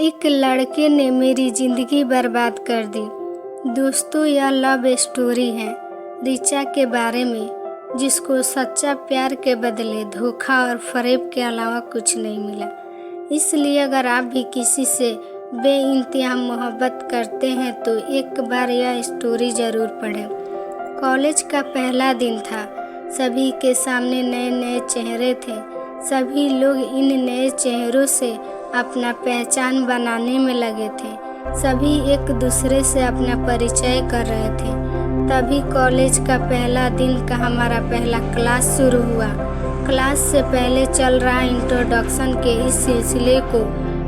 एक लड़के ने मेरी ज़िंदगी बर्बाद कर दी। दोस्तों, यह लव स्टोरी है ऋचा के बारे में, जिसको सच्चा प्यार के बदले धोखा और फरेब के अलावा कुछ नहीं मिला। इसलिए अगर आप भी किसी से बेइंतहा मोहब्बत करते हैं तो एक बार यह स्टोरी ज़रूर पढ़ें। कॉलेज का पहला दिन था। सभी के सामने नए नए चेहरे थे। सभी लोग इन नए चेहरों से अपना पहचान बनाने में लगे थे। सभी एक दूसरे से अपना परिचय कर रहे थे। तभी कॉलेज का पहला दिन का हमारा पहला क्लास शुरू हुआ। क्लास से पहले चल रहा इंट्रोडक्शन के इस सिलसिले को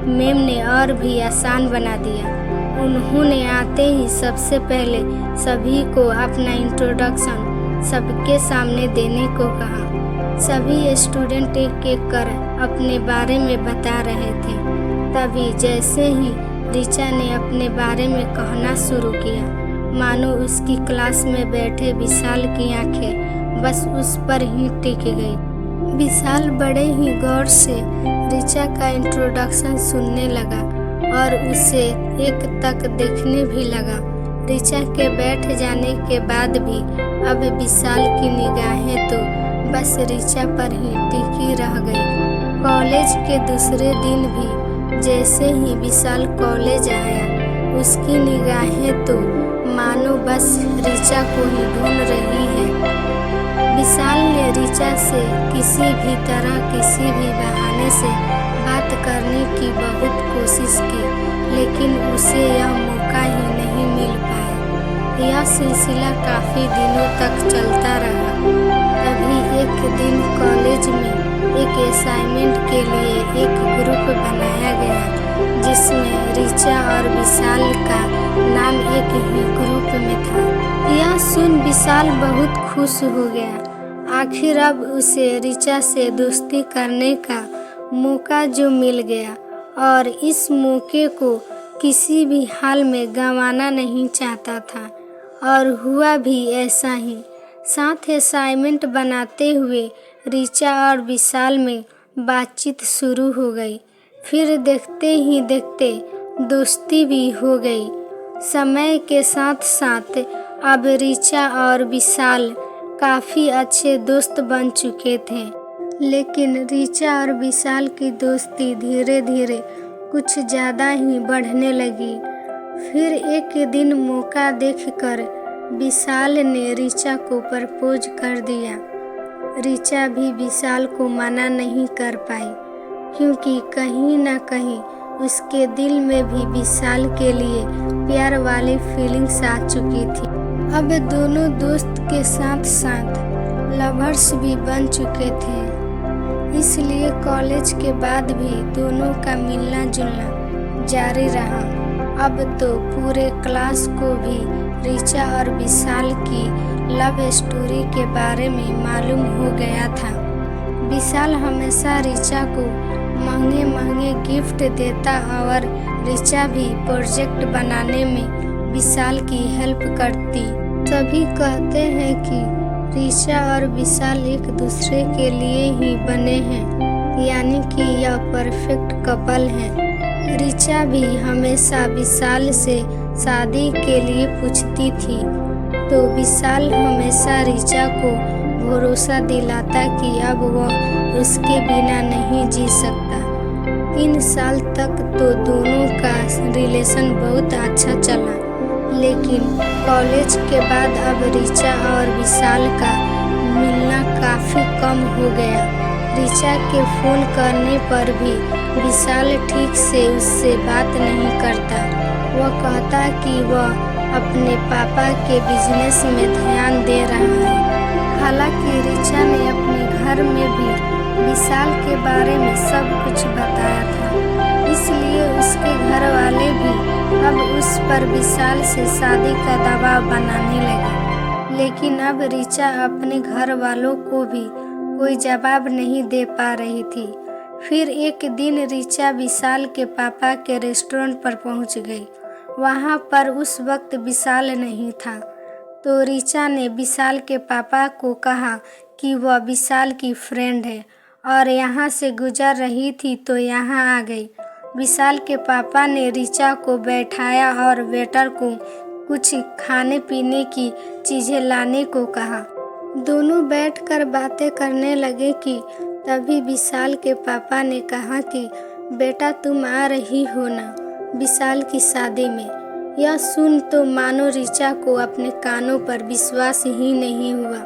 मैम ने और भी आसान बना दिया। उन्होंने आते ही सबसे पहले सभी को अपना इंट्रोडक्शन सबके सामने देने को कहा। सभी स्टूडेंट एक एक कर अपने बारे में बता रहे थे। तभी जैसे ही ऋचा ने अपने बारे में कहना शुरू किया, मानो उसकी क्लास में बैठे विशाल की आंखें बस उस पर ही टिक गई। विशाल बड़े ही गौर से ऋचा का इंट्रोडक्शन सुनने लगा और उसे एक तक देखने भी लगा। ऋचा के बैठ जाने के बाद भी अब विशाल की निगाहें तो बस ऋचा पर ही टिकी रह गई। कॉलेज के दूसरे दिन भी जैसे ही विशाल कॉलेज आया, उसकी निगाहें तो मानो बस ऋचा को ही ढूंढ रही है। विशाल ने ऋचा से किसी भी तरह किसी भी बहाने से बात करने की बहुत कोशिश की, लेकिन उसे यह मौका ही नहीं मिल पाया। यह सिलसिला काफ़ी दिनों तक चलता रहा। तभी एक दिन कॉलेज में एक असाइनमेंट के लिए एक ग्रुप बनाया गया, जिसमें ऋचा और विशाल का नाम एक ही ग्रुप में था। यह सुन विशाल बहुत खुश हो गया। आखिर अब उसे ऋचा से दोस्ती करने का मौका जो मिल गया और इस मौके को किसी भी हाल में गंवाना नहीं चाहता था। और हुआ भी ऐसा ही। साथ असाइनमेंट बनाते हुए ऋचा और विशाल में बातचीत शुरू हो गई। फिर देखते ही देखते दोस्ती भी हो गई। समय के साथ साथ अब ऋचा और विशाल काफ़ी अच्छे दोस्त बन चुके थे। लेकिन ऋचा और विशाल की दोस्ती धीरे धीरे कुछ ज़्यादा ही बढ़ने लगी। फिर एक दिन मौका देखकर विशाल ने ऋचा को प्रपोज कर दिया। ऋचा भी विशाल को मना नहीं कर पाई, क्योंकि कहीं ना कहीं उसके दिल में भी विशाल के लिए प्यार वाली फीलिंग्स आ चुकी थी। अब दोनों दोस्त के साथ साथ लवर्स भी बन चुके थे। इसलिए कॉलेज के बाद भी दोनों का मिलना जुलना जारी रहा। अब तो पूरे क्लास को भी ऋचा और विशाल की लव स्टोरी के बारे में मालूम हो गया था। विशाल हमेशा ऋचा को महंगे महंगे गिफ्ट देता और ऋचा भी प्रोजेक्ट बनाने में विशाल की हेल्प करती। सभी कहते हैं कि ऋचा और विशाल एक दूसरे के लिए ही बने हैं, यानी कि यह परफेक्ट कपल है। ऋचा भी हमेशा विशाल से शादी के लिए पूछती थी, तो विशाल हमेशा ऋचा को भरोसा दिलाता कि अब वह उसके बिना नहीं जी सकता। 3 साल तक तो दोनों का रिलेशन बहुत अच्छा चला, लेकिन कॉलेज के बाद अब ऋचा और विशाल का मिलना काफ़ी कम हो गया। ऋचा के फ़ोन करने पर भी विशाल ठीक से उससे बात नहीं करता। वह कहता कि वह अपने पापा के बिजनेस में ध्यान दे रहा है। हालांकि ऋचा ने अपने घर में भी विशाल के बारे में सब कुछ बताया था, इसलिए उसके घर वाले भी अब उस पर विशाल से शादी का दबाव बनाने लगे। लेकिन अब ऋचा अपने घर वालों को भी कोई जवाब नहीं दे पा रही थी। फिर एक दिन ऋचा विशाल के पापा के रेस्टोरेंट पर पहुंच गई। वहां पर उस वक्त विशाल नहीं था, तो ऋचा ने विशाल के पापा को कहा कि वह विशाल की फ्रेंड है और यहाँ से गुजर रही थी तो यहाँ आ गई। विशाल के पापा ने ऋचा को बैठाया और वेटर को कुछ खाने पीने की चीजें लाने को कहा। दोनों बैठकर बातें करने लगे कि तभी विशाल के पापा ने कहा कि बेटा तुम आ रही हो ना विशाल की शादी में। यह सुन तो मानो ऋचा को अपने कानों पर विश्वास ही नहीं हुआ।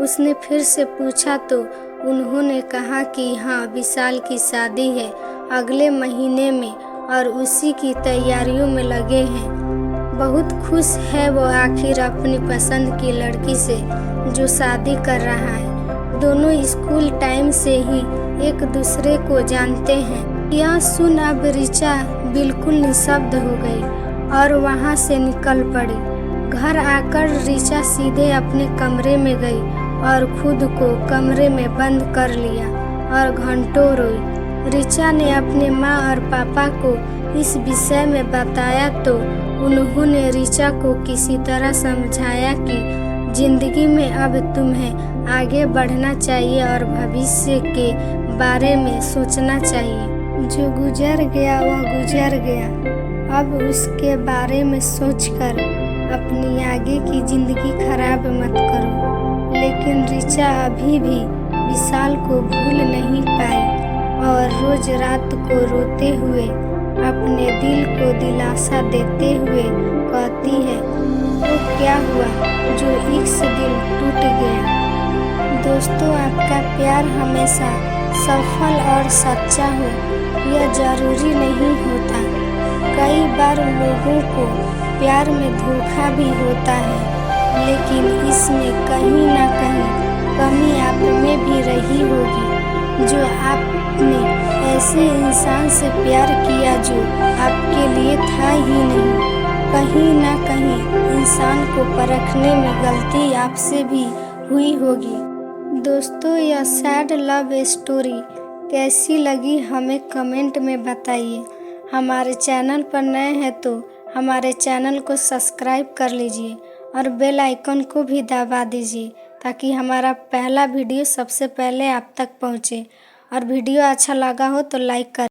उसने फिर से पूछा तो उन्होंने कहा कि हाँ विशाल की शादी है अगले महीने में और उसी की तैयारियों में लगे हैं। बहुत खुश है वो आखिर अपनी पसंद की लड़की से जो शादी कर रहा है। दोनों स्कूल टाइम से ही एक दूसरे को जानते हैं। यह सुन अब ऋचा बिल्कुल निशब्द हो गई और वहाँ से निकल पड़ी। घर आकर ऋचा सीधे अपने कमरे में गई और खुद को कमरे में बंद कर लिया और घंटों रोई। ऋचा ने अपने माँ और पापा को इस विषय में बताया तो उन्होंने ऋचा को किसी तरह समझाया कि जिंदगी में अब तुम्हें आगे बढ़ना चाहिए और भविष्य के बारे में सोचना चाहिए। जो गुजर गया वह गुजर गया, अब उसके बारे में सोचकर अपनी आगे की जिंदगी खराब मत करो। लेकिन ऋचा अभी भी विशाल को भूल नहीं पाई और रोज रात को रोते हुए अपने दिल को दिलासा देते हुए कहती है तो क्या हुआ जो इस दिल टूट गया। दोस्तों आपका प्यार हमेशा सफल और सच्चा हो यह जरूरी नहीं होता। कई बार लोगों को प्यार में धोखा भी होता है लेकिन इसमें कहीं ना कहीं कमी आप में भी रही होगी जो आपने ऐसे इंसान से प्यार किया जो आपके लिए था ही नहीं। कहीं ना कहीं इंसान को परखने में गलती आपसे भी हुई होगी। दोस्तों यह सैड लव स्टोरी कैसी लगी हमें कमेंट में बताइए। हमारे चैनल पर नए हैं तो हमारे चैनल को सब्सक्राइब कर लीजिए और बेल आइकन को भी दबा दीजिए ताकि हमारा पहला वीडियो सबसे पहले आप तक पहुंचे। और वीडियो अच्छा लगा हो तो लाइक कर